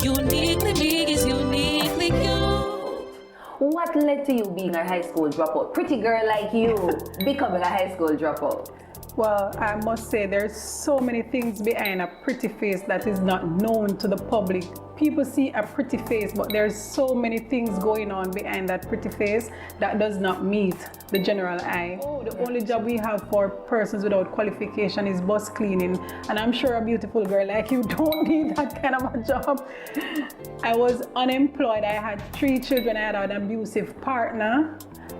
Uniquely me is uniquely you. What led to you being a high school dropout? Pretty girl like you becoming a high school dropout. Well, I must say there's so many things behind a pretty face that is not known to the public. People see a pretty face, but there's so many things going on behind that pretty face that does not meet the general eye. Oh, the only job we have for persons without qualification is bus cleaning, and I'm sure a beautiful girl like you don't need that kind of a job. I was unemployed. I had 3 children. I had an abusive partner.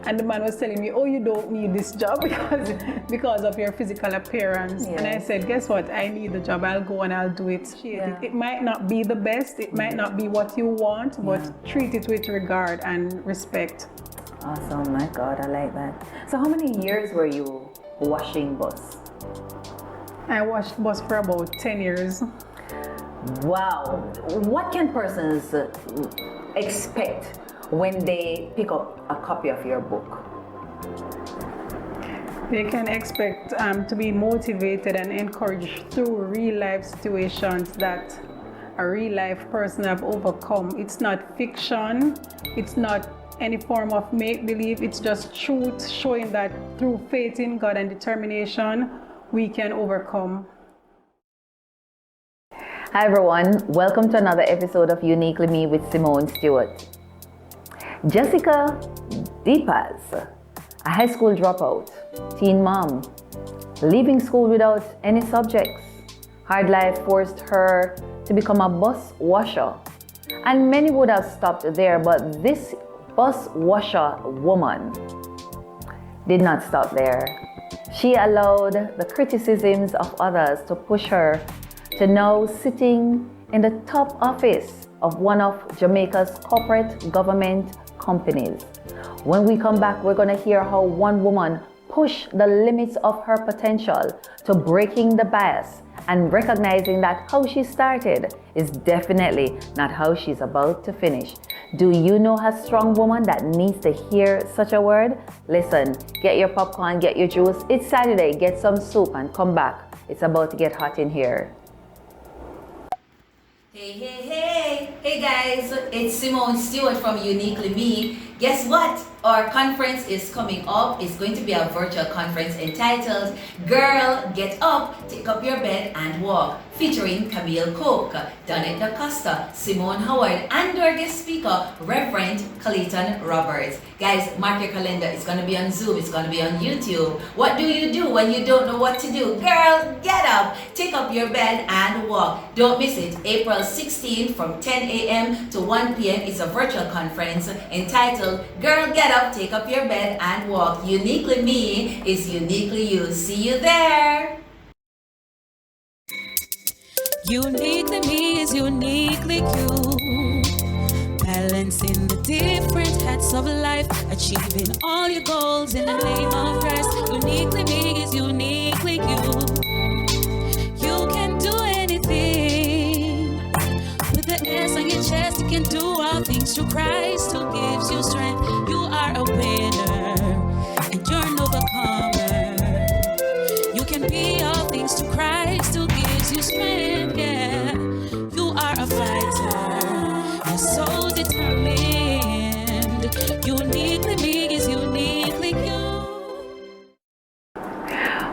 And the man was telling me, oh, you don't need this job because of your physical appearance. Yes. And I said, guess what? I need the job. I'll go and I'll do it. Yeah. It might not be the best. It might not be what you want, but treat it with regard and respect. Awesome. My God, I like that. So how many years were you washing bus? I washed bus for about 10 years. Wow. What can persons expect when they pick up a copy of your book? They can expect to be motivated and encouraged through real life situations that a real life person have overcome. It's not fiction, it's not any form of make-believe, it's just truth showing that through faith in God and determination, we can overcome. Hi everyone, welcome to another episode of Uniquely Me with Simone Stewart. Jahseca, Depass, a high school dropout, teen mom, leaving school without any subjects. Hard life forced her to become a bus washer. And many would have stopped there, but this bus washer woman did not stop there. She allowed the criticisms of others to push her to now sitting in the top office of one of Jamaica's corporate government companies. When we come back, we're going to hear how one woman pushed the limits of her potential to breaking the bias and recognizing that how she started is definitely not how she's about to finish. Do you know a strong woman that needs to hear such a word? Listen, get your popcorn, get your juice. It's Saturday, get some soup and come back. It's about to get hot in here. Hey guys, it's Simone Stewart from Uniquely Me. Guess what? Our conference is coming up. It's going to be a virtual conference entitled Girl, Get Up, Take Up Your Bed and Walk, featuring Camille Cook, Donette Da Costa, Simone Howard, and our guest speaker, Reverend Clayton Roberts. Guys, mark your calendar. It's going to be on Zoom. It's going to be on YouTube. What do you do when you don't know what to do? Girl, get up, take up your bed and walk. Don't miss it. April 16th from 10 a.m. to 1 p.m. is a virtual conference entitled Girl, Get Up, Take Up Your Bed and Walk. Uniquely Me is uniquely you. See you there. Uniquely me is uniquely you. Balancing the different hats of life, achieving all your goals in the name of Christ. Uniquely me is uniquely you. You can do anything. With the S on your chest, you can do all things through Christ who gives you strength. You are a winner and you're an overcomer. You can be all things to Christ who gives you strength. Yeah, you are a fighter. You're so determined. Uniquely me is uniquely you.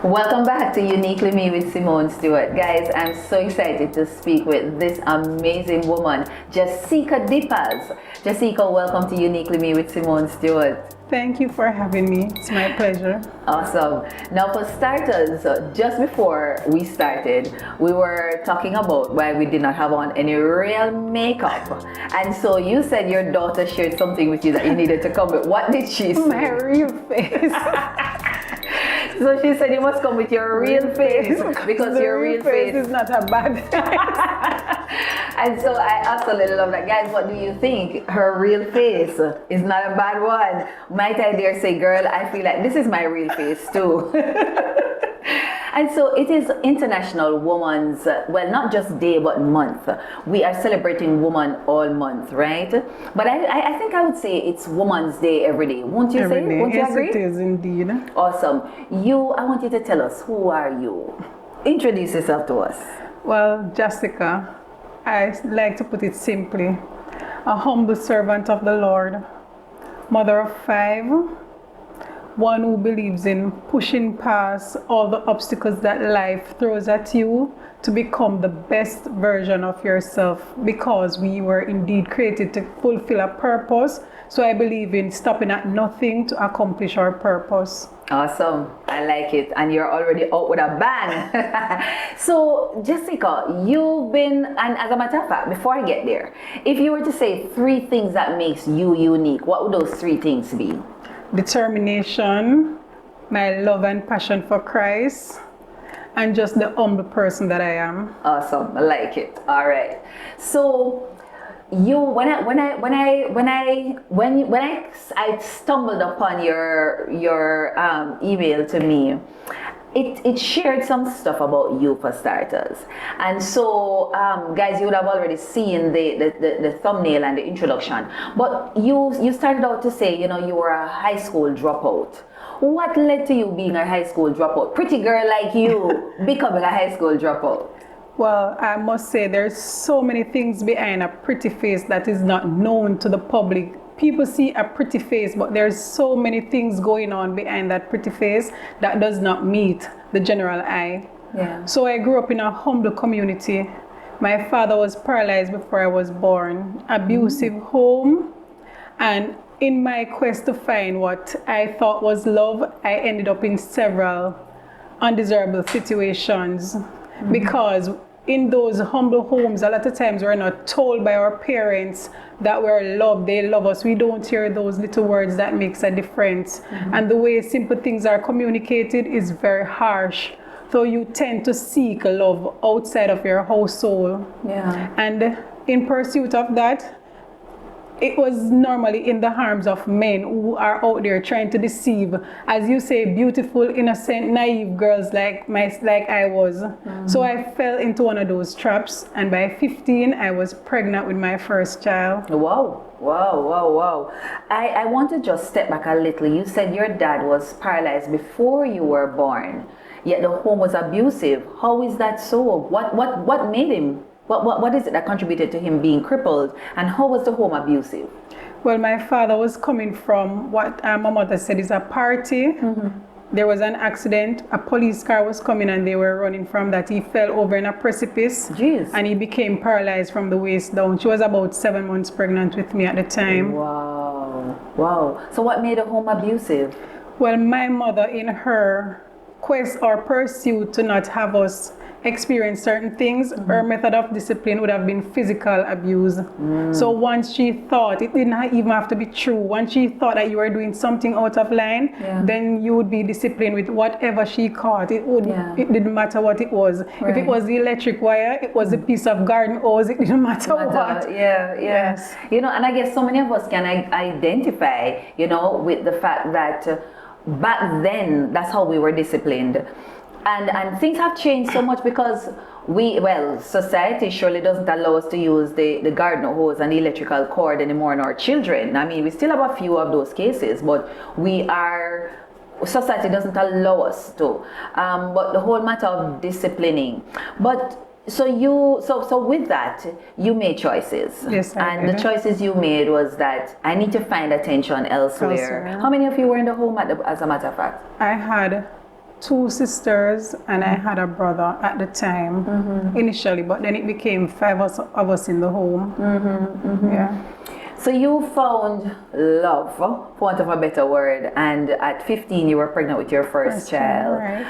Welcome back to Uniquely Me with Simone Stewart. Guys, I'm so excited to speak with this amazing woman, Jahseca Depass. Jahseca, welcome to Uniquely Me with Simone Stewart. Thank you for having me. It's my pleasure. Awesome. Now for starters, just before we started, we were talking about why we did not have on any real makeup. And so you said your daughter shared something with you that you needed to come with. What did she say? My real face. So she said you must come with your real face because your real face is not a bad face. And so I absolutely love that. Guys, what do you think? Her real face is not a bad one. Might I dare say, girl, I feel like this is my real face too. And so it is International Women's, well, not just day, but month. We are celebrating woman all month, right? But I think I would say it's Woman's Day every day. Won't you every say? Day. Won't you yes, agree? It is indeed. Awesome. I want you to tell us, who are you? Introduce yourself to us. Well, Jahseca, I like to put it simply. A humble servant of the Lord, mother of 5, one who believes in pushing past all the obstacles that life throws at you to become the best version of yourself, because we were indeed created to fulfill a purpose. So I believe in stopping at nothing to accomplish our purpose. Awesome. I like it. And you're already out with a bang. So, Jahseca, you've been, and as a matter of fact, before I get there, if you were to say 3 things that makes you unique, what would those 3 things be? Determination, my love and passion for Christ, and just the humble person that I am. Awesome. I like it. All right. So, when I stumbled upon your email to me, it shared some stuff about you, for starters. And so, guys, you would have already seen the thumbnail and the introduction. But you started out to say, you know, you were a high school dropout. What led to you being a high school dropout? Pretty girl like you becoming a high school dropout. Well, I must say there's so many things behind a pretty face that is not known to the public. People see a pretty face, but there's so many things going on behind that pretty face that does not meet the general eye. Yeah. So I grew up in a humble community. My father was paralyzed before I was born, abusive home, and in my quest to find what I thought was love, I ended up in several undesirable situations. Because in those humble homes, a lot of times we're not told by our parents that we're loved, they love us. We don't hear those little words that makes a difference. And the way simple things are communicated is very harsh. So you tend to seek love outside of your household. Yeah. And in pursuit of that, it was normally in the arms of men who are out there trying to deceive, as you say, beautiful, innocent, naive girls like I was. So I fell into one of those traps, and by 15, I was pregnant with my first child. Wow. I want to just step back a little. You said your dad was paralyzed before you were born, yet the home was abusive. How is that so? What made him? What is it that contributed to him being crippled, and how was the home abusive? Well, my father was coming from what my mother said is a party. There was an accident, a police car was coming and they were running from that. He fell over in a precipice. Jeez. And he became paralyzed from the waist down. She was about 7 months pregnant with me at the time. Wow. So what made the home abusive? Well, my mother, in her quest or pursuit to not have us experience certain things, her method of discipline would have been physical abuse. So once she thought, it didn't even have to be true, once she thought that you were doing something out of line, then you would be disciplined with whatever she caught. It didn't matter what it was. If it was the electric wire, it was a piece of garden hose, it didn't matter what. Yes. You know, and I guess so many of us can identify, you know, with the fact that back then, that's how we were disciplined. And things have changed so much because society surely doesn't allow us to use the garden hose and the electrical cord anymore on our children. I mean, we still have a few of those cases, but society doesn't allow us to. But the whole matter of disciplining. But so with that, you made choices. Yes, I did. The choices you made was that I need to find attention elsewhere. How many of you were in the home as a matter of fact? I had 2 sisters and I had a brother at the time initially, but then it became 5 of us in the home. Yeah. So you found love, for want of a better word, and at 15 you were pregnant with your first child. Right.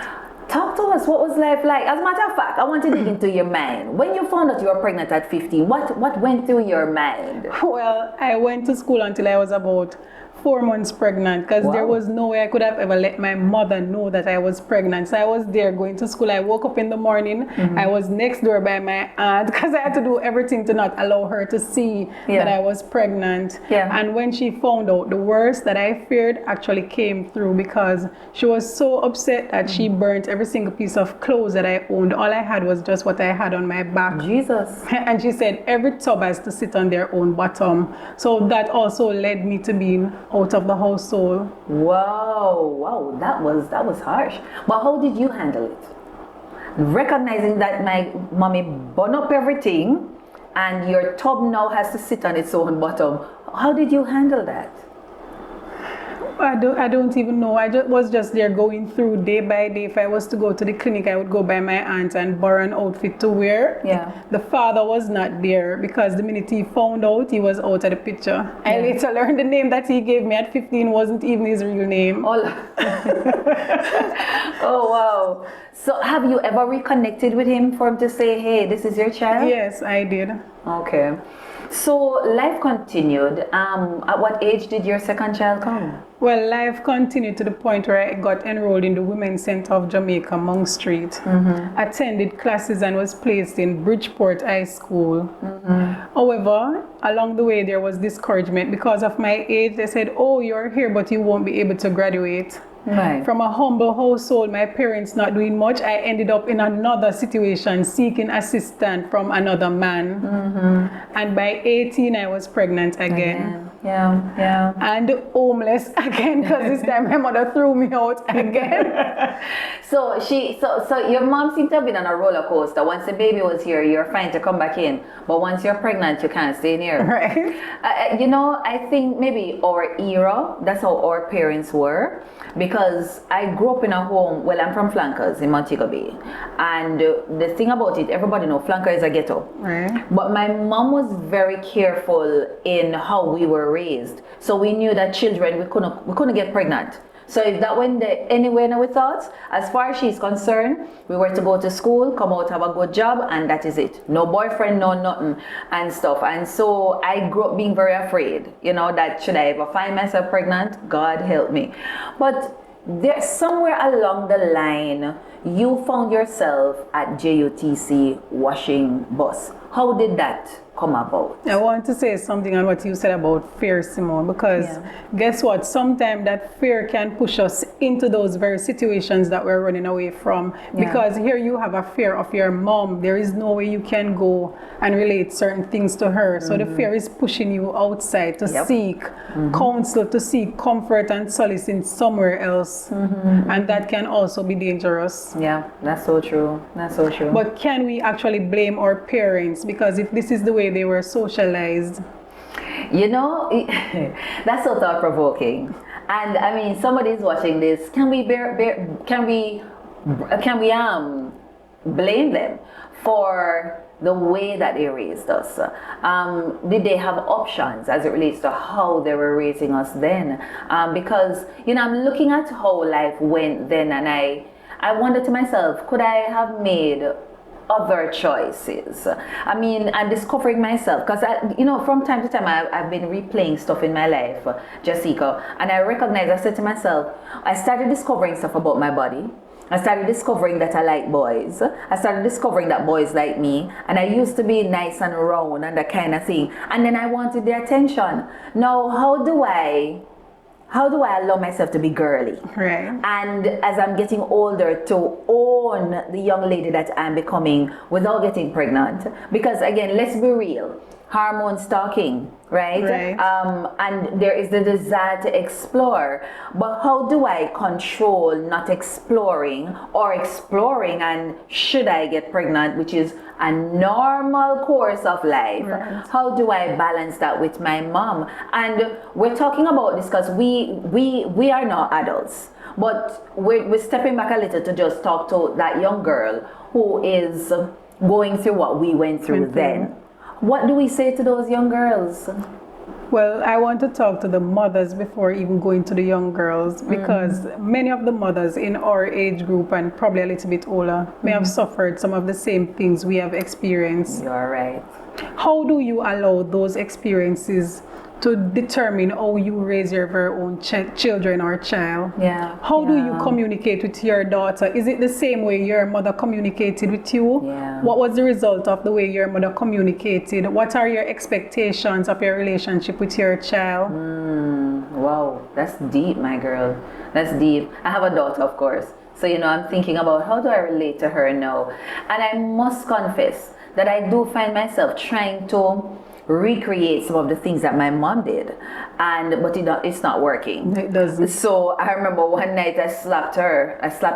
Talk to us, what was life like? As a matter of fact, I want to dig into your mind. When you found out you were pregnant at 15, what went through your mind? Well, I went to school until I was about 4 months pregnant, because there was no way I could have ever let my mother know that I was pregnant. So I was there going to school. I woke up in the morning. I was next door by my aunt because I had to do everything to not allow her to see that I was pregnant. And when she found out, the worst that I feared actually came through, because she was so upset that she burnt every single piece of clothes that I owned. All I had was just what I had on my back. Jesus. And she said every tub has to sit on their own bottom. So that also led me to being out of the household. Wow, that was harsh. But how did you handle it? Recognizing that my mommy burned up everything, and your tub now has to sit on its own bottom. How did you handle that? I don't even know. I was just there going through day by day. If I was to go to the clinic, I would go by my aunt and borrow an outfit to wear. Yeah. The father was not there because the minute he found out, he was out of the picture. I later learned the name that he gave me at 15 wasn't even his real name. Oh, oh wow. So have you ever reconnected with him for him to say, hey, this is your child? Yes, I did. Okay. So life continued. At what age did your second child come? Well, life continued to the point where I got enrolled in the Women's Center of Jamaica, Monk Street, attended classes and was placed in Bridgeport High School. However, along the way there was discouragement because of my age. They said, oh, you're here, but you won't be able to graduate. Right. From a humble household, my parents not doing much, I ended up in another situation, seeking assistance from another man. And by 18, I was pregnant again. Yeah. And homeless again, because this time my mother threw me out again. So your mom seemed to have been on a roller coaster. Once the baby was here, you're fine to come back in. But once you're pregnant, you can't stay in here. Right. You know, I think maybe our era, that's how our parents were. Because I grew up in a home, well, I'm from Flankers in Montego Bay. And the thing about it, everybody knows Flankers is a ghetto. Right. But my mom was very careful in how we were raised. So we knew that children, we couldn't get pregnant. So if that went anywhere in our thoughts, as far as she's concerned, we were to go to school, come out, have a good job, and that is it. No boyfriend, no nothing, and stuff. And so I grew up being very afraid, you know, that should I ever find myself pregnant, God help me. But there, somewhere along the line, you found yourself at JUTC washing bus. How did that come about? I want to say something on what you said about fear, Simone, because guess what? Sometimes that fear can push us into those very situations that we're running away from. Because here you have a fear of your mom. There is no way you can go and relate certain things to her. So the fear is pushing you outside to seek counsel, to seek comfort and solace in somewhere else. And that can also be dangerous. Yeah, that's so true. That's so true. But can we actually blame our parents? Because if this is the way they were socialized. You know, that's so thought-provoking. And I mean, somebody's watching this. Can we blame them for the way that they raised us? Did they have options as it relates to how they were raising us then? Because, you know, I'm looking at how life went then, and I wonder to myself, could I have made other choices? I mean, I'm discovering myself because you know, from time to time I've been replaying stuff in my life, Jahseca, and I said to myself, I started discovering stuff about my body. I started discovering that I like boys. I started discovering that boys like me, and I used to be nice and round and that kind of thing, and then I wanted the attention. Now how do I allow myself to be girly? Right. And as I'm getting older, to own the young lady that I'm becoming without getting pregnant. Because again, let's be real, hormones talking, right? And there is the desire to explore. But how do I control not exploring, or exploring and should I get pregnant, which is a normal course of life? Right. How do I balance that with my mom? And we're talking about this because we are now adults, but we're stepping back a little to just talk to that young girl who is going through what we went through then. What do we say to those young girls? Well, I want to talk to the mothers before even going to the young girls, because many of the mothers in our age group and probably a little bit older may have suffered some of the same things we have experienced. You're right. How do you allow those experiences to determine how you raise your very own children or child? Yeah. How do you communicate with your daughter? Is it the same way your mother communicated with you? Yeah. What was the result of the way your mother communicated? What are your expectations of your relationship with your child? Wow, that's deep, my girl. That's deep. I have a daughter, of course. So, you know, I'm thinking about how do I relate to her now? And I must confess that I do find myself trying to recreate some of the things that my mom did, but it's not working. It doesn't. So I remember one night I slapped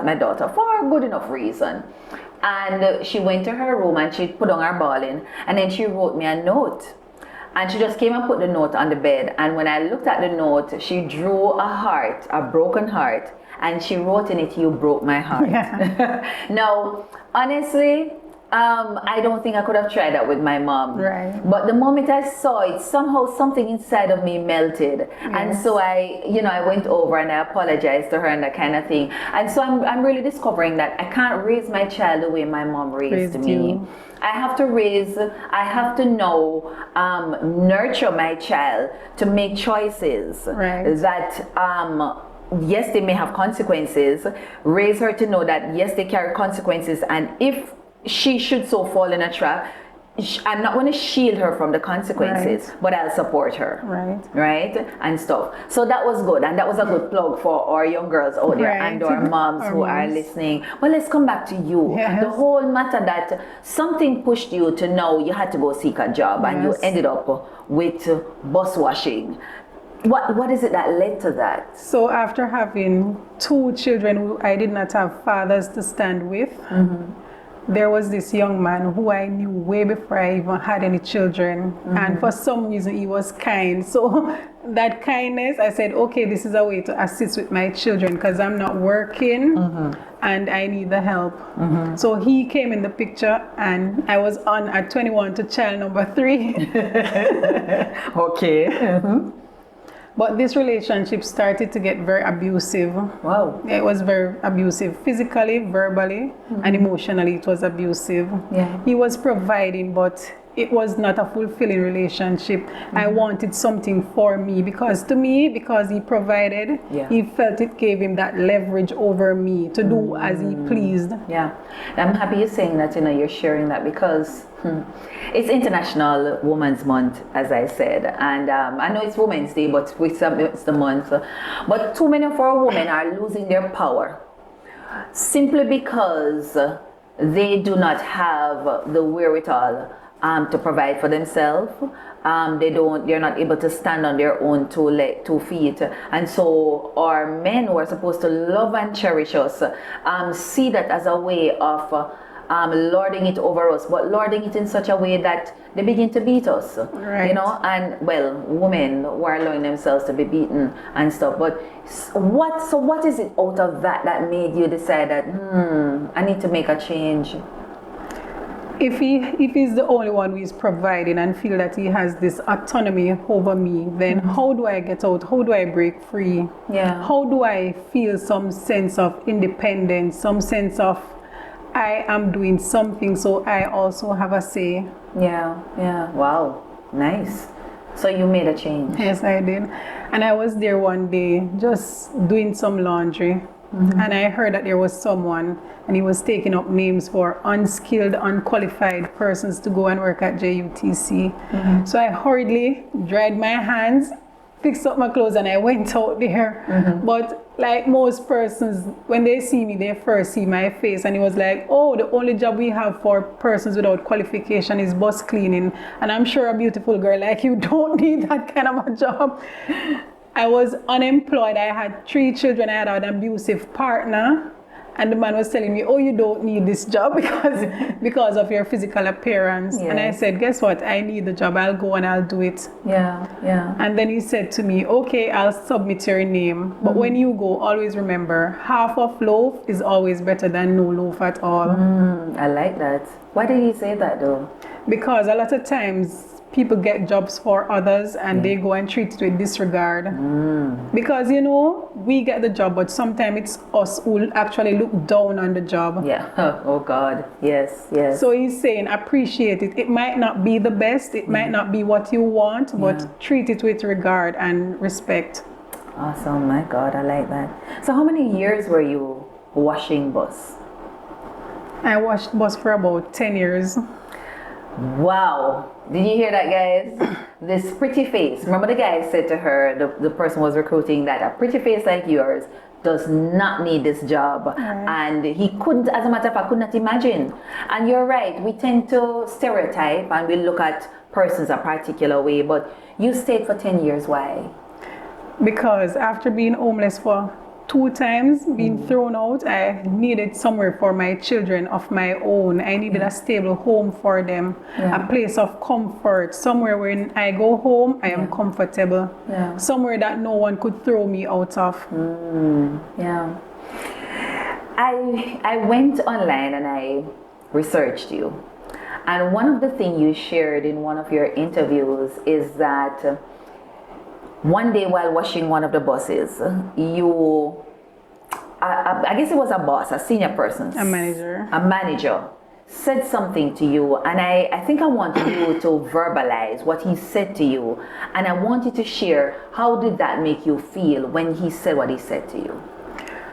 my daughter for a good enough reason, And she went to her room and she put on her ballin, and then she wrote me a note. And she just came and put the note on the bed. And when I looked at the note, she drew a heart, a broken heart, and she wrote in it, "You broke my heart." Yeah. Now, honestly, I don't think I could have tried that with my mom. Right. But the moment I saw it, somehow something inside of me melted. And Yes. so I went over and I apologized to her and that kind of thing. And so I'm really discovering that I can't raise my child the way my mom raised me. you. I have to know, nurture my child to make choices Right. that, yes, they may have consequences. Raise her to know that, yes, they carry consequences. And if she should so fall in a trap, I'm not going to shield her from the consequences, Right. but I'll support her. Right. And stuff. So that was good, and that was a good plug for our young girls out there Right. and our moms Our who are moms. listening. Well, let's come back to you. Yes. The whole matter that something pushed you to know you had to go seek a job, and you Yes. ended up with bus washing. What is it that led to that? So after having 2 children who I did not have fathers to stand with, there was this young man who I knew way before I even had any children. And for some reason, he was kind. So that kindness, I said, okay, this is a way to assist with my children because I'm not working and I need the help. So he came in the picture and I was on at 21 to child number 3. Okay. But this relationship started to get very abusive. Wow. It was very abusive, physically, verbally, and emotionally it was abusive. Yeah. He was providing, but it was not a fulfilling relationship. I wanted something for me because he provided, Yeah. he felt it gave him that leverage over me to do as he pleased. Yeah, I'm happy you're saying that, you're sharing that because it's International Women's Month, as I said, and I know it's Women's Day, but it's the month. But too many of our women are losing their power simply because they do not have the wherewithal to provide for themselves. They're not able to stand on their own 2 feet. And so our men who are supposed to love and cherish us see that as a way of lording it over us, but lording it in such a way that they begin to beat us. Right. And women who are allowing themselves to be beaten and stuff. But what is it out of that made you decide that I need to make a change? If he's the only one who is providing and feel that he has this autonomy over me, then how do I get out? How do I break free? Yeah. How do I feel some sense of independence, some sense of I am doing something, so I also have a say? Yeah. Wow. Nice. So you made a change. Yes, I did. And I was there one day just doing some laundry. And I heard that there was someone and he was taking up names for unskilled, unqualified persons to go and work at JUTC. So I hurriedly dried my hands, fixed up my clothes, and I went out there. But like most persons, when they see me, they first see my face, and it was like, oh, the only job we have for persons without qualification is bus cleaning. And I'm sure a beautiful girl like you don't need that kind of a job. I was unemployed. I had 3 children. I had an abusive partner. And the man was telling me, oh, you don't need this job because of your physical appearance. Yes. And I said, guess what? I need the job. I'll go and I'll do it. Yeah. And then he said to me, okay, I'll submit your name. But when you go, always remember, half of loaf is always better than no loaf at all. I like that. Why did he say that though? Because a lot of times people get jobs for others and they go and treat it with disregard. Because, we get the job, but sometimes it's us who actually look down on the job. Yeah. Oh God. Yes. So he's saying, appreciate it. It might not be the best, it might not be what you want, but treat it with regard and respect. Awesome. My God, I like that. So how many years were you washing bus? I washed bus for about 10 years. Wow. Did you hear that, guys? This pretty face. Remember the guy said to her, the person was recruiting, that a pretty face like yours does not need this job. And he couldn't, as a matter of fact, could not imagine. And you're right, we tend to stereotype and we look at persons a particular way, but you stayed for 10 years. Why? Because after being homeless for 2 times being thrown out. I needed somewhere for my children of my own. I needed a stable home for them, a place of comfort, somewhere when I go home, I am comfortable, somewhere that no one could throw me out of. Yeah. I went online and I researched you. And one of the things you shared in one of your interviews is that one day while washing one of the buses, you, I guess it was a boss, a senior person, A manager, said something to you. And I think I want you to verbalize what he said to you. And I want you to share, how did that make you feel when he said what he said to you?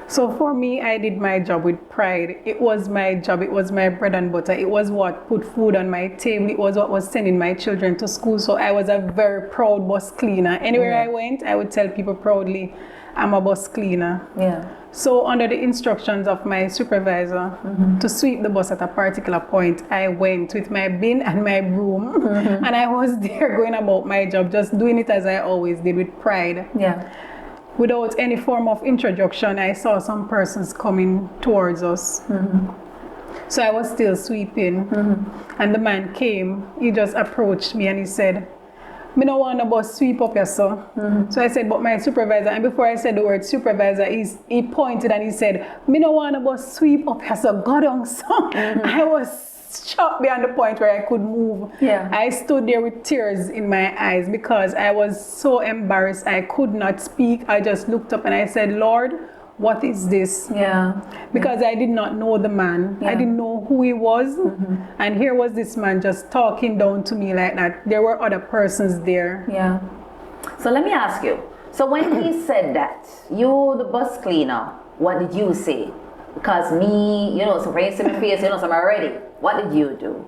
So for me, I did my job with pride. It was my job. It was my bread and butter. It was what put food on my table. It was what was sending my children to school. So I was a very proud bus cleaner. Anywhere I went, I would tell people proudly, I'm a bus cleaner. Yeah. So under the instructions of my supervisor to sweep the bus at a particular point, I went with my bin and my broom. And I was there going about my job, just doing it as I always did, with pride. Yeah. Without any form of introduction, I saw some persons coming towards us. So I was still sweeping, and the man came. He just approached me and he said, "Me no want a bus sweep up here, sir." So I said, "But my supervisor," and before I said the word supervisor, he pointed and he said, "Me no want a bus sweep up here, sir. Go down, sir." I was shocked beyond the point where I could move. Yeah. I stood there with tears in my eyes because I was so embarrassed. I could not speak. I just looked up and I said, "Lord, what is this?" Yeah. Because I did not know the man. I didn't know who he was. And here was this man just talking down to me like that. There were other persons there. Yeah. So let me ask you. So when he said that, you, the bus cleaner, what did you say? Because me, so when you see my face, so I'm ready. What did you do?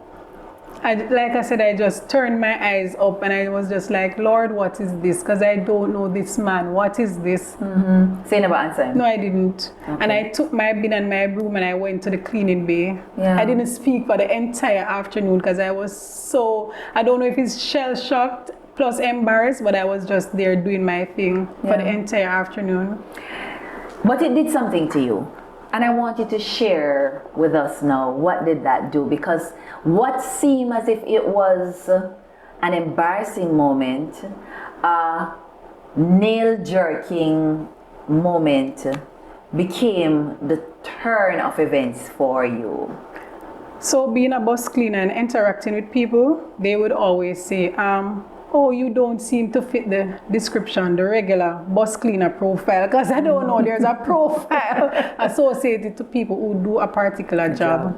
Like I said, I just turned my eyes up and I was just like, "Lord, what is this?" Because I don't know this man. What is this? So you never answered? No, I didn't. Okay. And I took my bin and my broom and I went to the cleaning bay. Yeah. I didn't speak for the entire afternoon because I was so, I don't know if it's shell-shocked plus embarrassed, but I was just there doing my thing for the entire afternoon. But it did something to you. And I want you to share with us now, what did that do? Because what seemed as if it was an embarrassing moment, a nail-jerking moment, became the turn of events for you. So being a bus cleaner and interacting with people, they would always say, "Oh, you don't seem to fit the description, the regular bus cleaner profile." Because I don't know, there's a profile associated to people who do a particular job.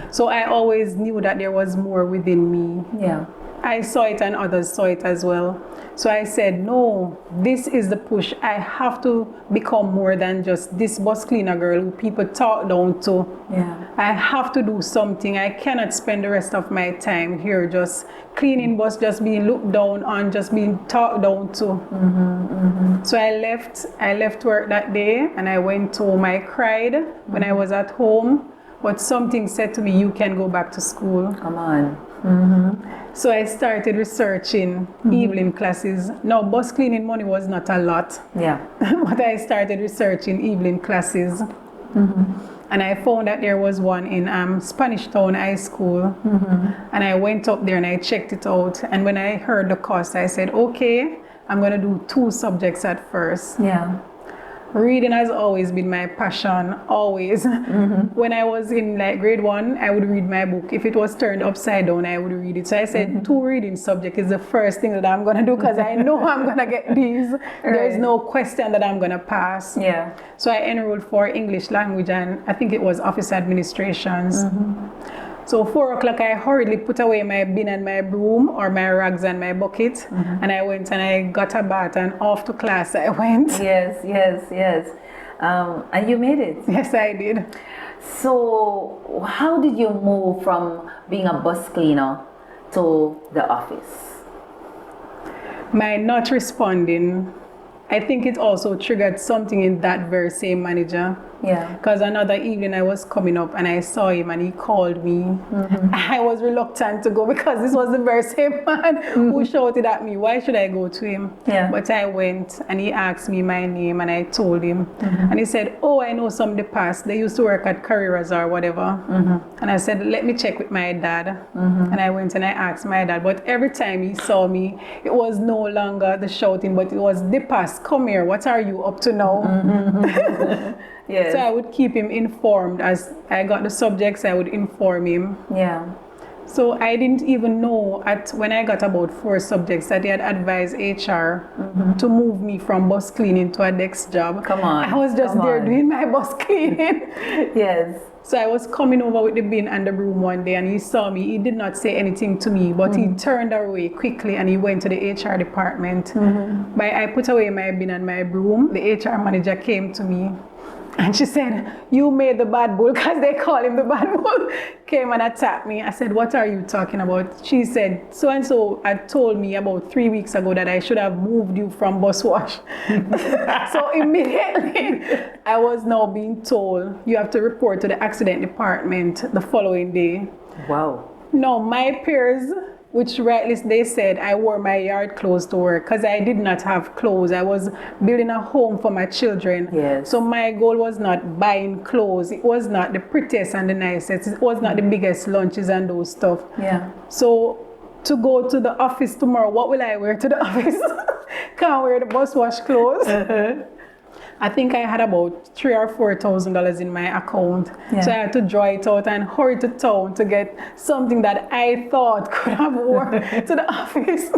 So I always knew that there was more within me. Yeah. I saw it and others saw it as well. So I said, "No, this is the push. I have to become more than just this bus cleaner girl who people talk down to. Yeah. I have to do something. I cannot spend the rest of my time here just cleaning bus, just being looked down on, just being talked down to." So I left work that day and I went home. I cried when I was at home, but something said to me, "You can go back to school." Come on. So I started researching evening classes. Now, bus cleaning money was not a lot, Yeah. but I started researching evening classes. And I found that there was one in Spanish Town High School. And I went up there and I checked it out. And when I heard the cost, I said, "Okay, I'm going to do 2 subjects at first." Yeah. Reading has always been my passion, always. When I was in like grade 1, I would read my book. If it was turned upside down, I would read it. So I said 2 reading subjects is the first thing that I'm going to do because I know I'm going to get these. There's no question that I'm going to pass. Yeah. So I enrolled for English language and I think it was office administrations. So 4 o'clock, I hurriedly put away my bin and my broom or my rags and my bucket. And I went and I got a bath and off to class I went. Yes. And you made it. Yes, I did. So how did you move from being a bus cleaner to the office? My not responding, I think it also triggered something in that very same manager. Yeah. Because another evening I was coming up and I saw him and he called me. I was reluctant to go because this was the very same man who shouted at me. Why should I go to him? Yeah. But I went and he asked me my name and I told him. And he said, oh, I know some Depass. They used to work at Carreras or whatever. And I said, let me check with my dad. And I went and I asked my dad. But every time he saw me, it was no longer the shouting, but it was Depass, come here, what are you up to now? Yes. So I would keep him informed. As I got the subjects, I would inform him. Yeah. So I didn't even know when I got about 4 subjects that they had advised HR to move me from bus cleaning to a desk job. Come on. I was just there doing my bus cleaning. Yes. So I was coming over with the bin and the broom one day and he saw me. He did not say anything to me, but he turned away quickly and he went to the HR department. I put away my bin and my broom. The HR manager came to me and she said, you made the bad bull, because they call him the bad bull, came and attacked me. I said, what are you talking about? She said, so-and-so had told me about 3 weeks ago that I should have moved you from bus wash. So immediately, I was now being told, you have to report to the accident department the following day. Wow. No, my peers, which rightly they said I wore my yard clothes to work because I did not have clothes. I was building a home for my children. Yes. So my goal was not buying clothes. It was not the prettiest and the nicest. It was not the biggest lunches and those stuff. Yeah. So to go to the office tomorrow, what will I wear to the office? Can't wear the bus wash clothes. I think I had about $3,000 or $4,000 in my account. Yeah. So I had to draw it out and hurry to town to get something that I thought could have worn to the office.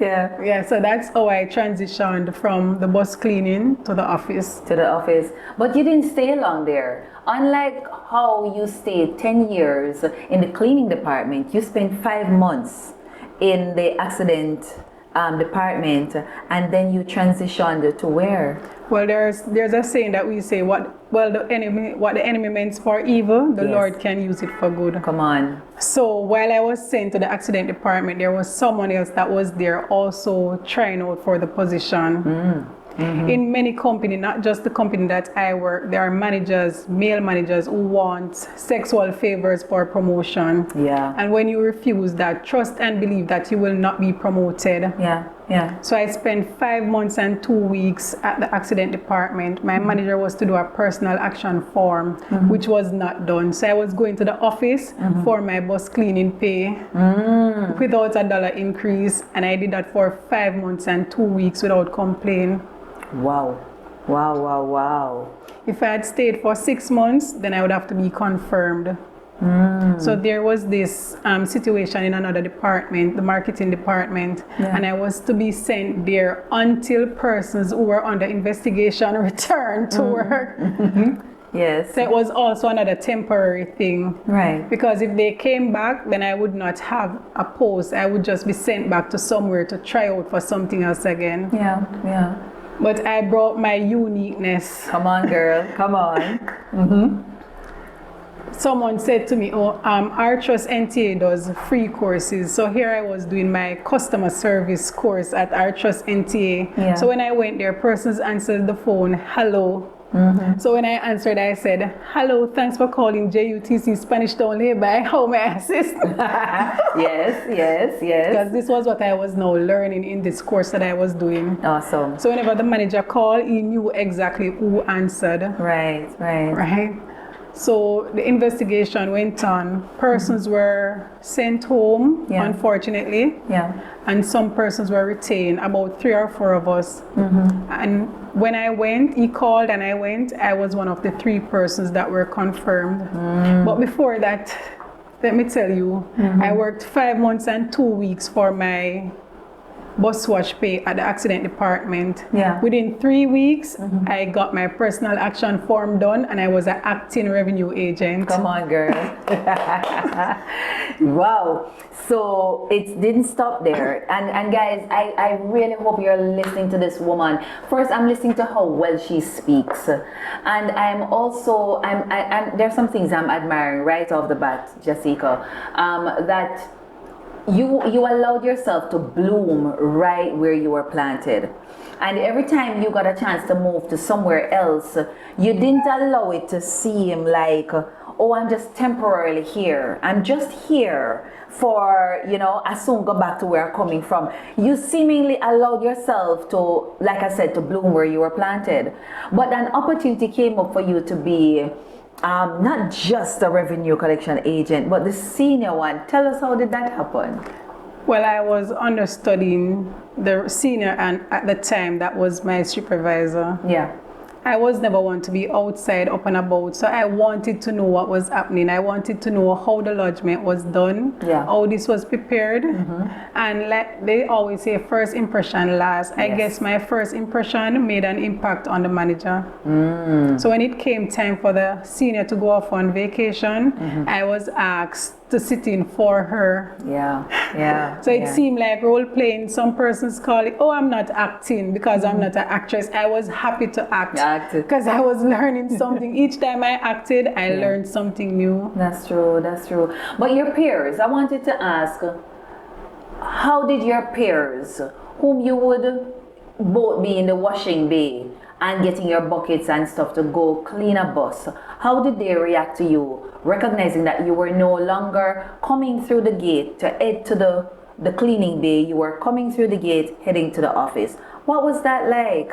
Yeah. Yeah, so that's how I transitioned from the bus cleaning to the office. To the office. But you didn't stay long there. Unlike how you stayed 10 years in the cleaning department, you spent 5 months in the accident department, and then you transitioned to where? Well, there's a saying that we say, what the enemy meant for evil, the Yes. Lord can use it for good. Come on. So while I was sent to the accident department, there was someone else that was there also trying out for the position. In many companies, not just the company that I work, there are managers, male managers who want sexual favors for promotion. Yeah. And when you refuse that, trust and believe that you will not be promoted. Yeah. Yeah. So I spent 5 months and 2 weeks at the accident department. My manager was to do a personal action form, which was not done. So I was going to the office for my bus cleaning pay without $1 increase. And I did that for 5 months and 2 weeks without complaint. Wow. Wow, wow, wow. If I had stayed for 6 months, then I would have to be confirmed. So there was this situation in another department, the marketing department, and I was to be sent there until persons who were under investigation returned to work. Yes. So it was also another temporary thing. Right. Because if they came back, then I would not have a post. I would just be sent back to somewhere to try out for something else again. Yeah. Yeah. But I brought my uniqueness. Come on, girl. Come on. Someone said to me, our Trust NTA does free courses. So here I was doing my customer service course at our Trust NTA. Yeah. So when I went there, persons answered the phone, hello. So when I answered, I said, hello, thanks for calling JUTC Spanish Town Lay-by. How may I assist? Yes. Because this was what I was now learning in this course that I was doing. Awesome. So whenever the manager called, he knew exactly who answered. Right. So the investigation went on. Persons were sent home, unfortunately. Yeah. And some persons were retained, about 3 or 4 of us. And when I went, he called and I went, I was one of the 3 persons that were confirmed. But before that, let me tell you, I worked 5 months and 2 weeks for my bus wash pay at the accident department. Yeah. Within 3 weeks, I got my personal action form done and I was an acting revenue agent. Come on, girl. Wow. So it didn't stop there. And guys, I really hope you're listening to this woman. First, I'm listening to how well she speaks. And I'm also, there's some things I'm admiring right off the bat, Jahseca, that you allowed yourself to bloom right where you were planted. And every time you got a chance to move to somewhere else, you didn't allow it to seem like, oh, I'm just temporarily here. I'm just here for, I soon go back to where I'm coming from. You seemingly allowed yourself to, like I said, to bloom where you were planted. But an opportunity came up for you to be not just a revenue collection agent, but the senior one. Tell us, how did that happen? Well, I was understudying the senior, and at the time that was my supervisor. Yeah. I was never one to be outside up and about, so I wanted to know what was happening. I wanted to know how the lodgement was done, how this was prepared, and like they always say, first impression last. I guess my first impression made an impact on the manager. So when it came time for the senior to go off on vacation, I was asked to sit in for her. So it seemed like role playing. Some persons call it, oh, I'm not acting because I'm not an actress. I was happy to act because I was learning something. Each time I acted, I learned something new. That's true. But your peers, I wanted to ask, how did your peers, whom you would both be in the washing bay and getting your buckets and stuff to go clean a bus, how did they react to you, recognizing that you were no longer coming through the gate to head to the cleaning bay, you were coming through the gate heading to the office? What was that like?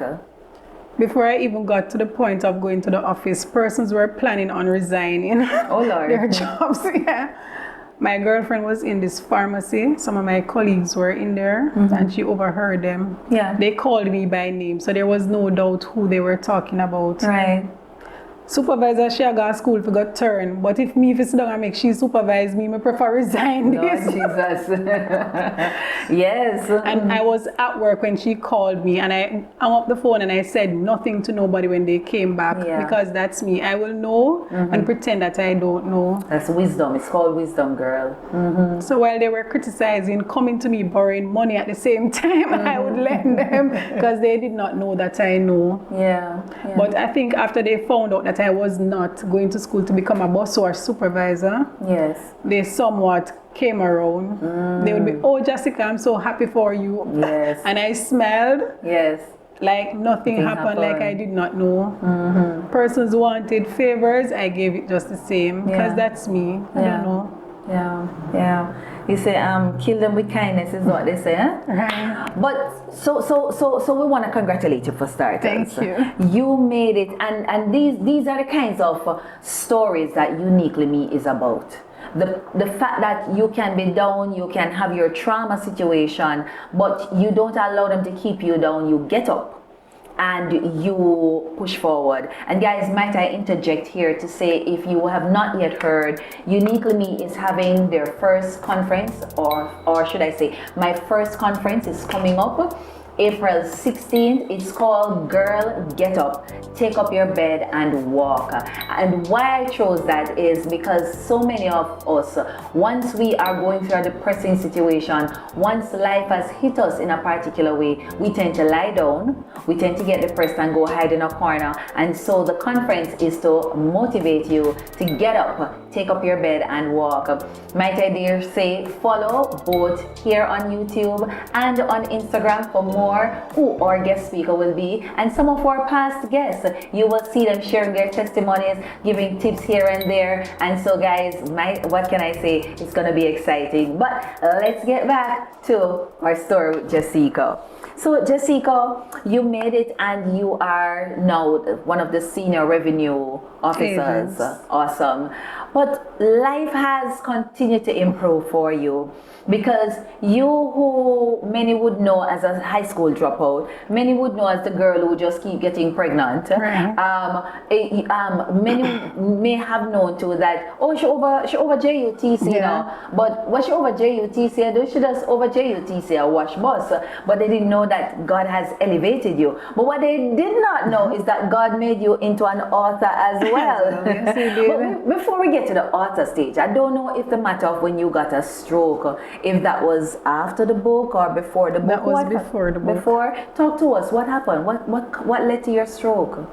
Before I even got to the point of going to the office, persons were planning on resigning their jobs. My girlfriend was in this pharmacy. Some of my colleagues were in there, and she overheard them. They called me by name, so there was no doubt who they were talking about. Right. Supervisor, she got school for got turn, but if me sit down and make she supervise me, I prefer resign this. Jesus. Yes. And I was at work when she called me, and I hung up the phone and I said nothing to nobody when they came back, because that's me. I will know and pretend that I don't know. That's wisdom. It's called wisdom, girl. So while they were criticizing, coming to me borrowing money at the same time, I would lend them because they did not know that I know. But I think after they found out that I was not going to school to become a boss or supervisor, they somewhat came around. They would be, oh, Jahseca, I'm so happy for you. And I smiled. Like nothing happened, like I did not know. Persons wanted favors, I gave it just the same, because that's me. I don't know. You say, kill them with kindness is what they say, huh? Right. But so we want to congratulate you for starters. Thank you. You made it, and these are the kinds of stories that Uniquely Me is about. The fact that you can be down, you can have your trauma situation, but you don't allow them to keep you down. You get up and you push forward. And guys, might I interject here to say, if you have not yet heard, Uniquely Me is having their first conference, or should I say, my first conference is coming up April 16th. It's called Girl Get Up, Take Up Your Bed and Walk. And why I chose that is because so many of us, once we are going through a depressing situation, once life has hit us in a particular way, we tend to lie down, we tend to get depressed and go hide in a corner. And so the conference is to motivate you to get up, take up your bed and walk. Might I dare say, follow both here on YouTube and on Instagram for more who our guest speaker will be, and some of our past guests. You will see them sharing their testimonies, giving tips here and there. And so guys, what can I say, it's gonna be exciting. But let's get back to our story with Jahseca. So Jahseca, you made it and you are now one of the senior revenue officers. Awesome. But life has continued to improve for you, because you, who many would know as a high school dropout, many would know as the girl who just keep getting pregnant. Many may have known too that, oh, she over JUTC now. But what she over JUTC do? She does over JUTC a wash bus. But they didn't know that God has elevated you. But what they did not know is that God made you into an author as well. Yes, he did. But before we get to the author stage, I don't know if the matter of when you got a stroke, if that was after the book or before the book. That was before the book. Before? Talk to us. What happened? What led to your stroke?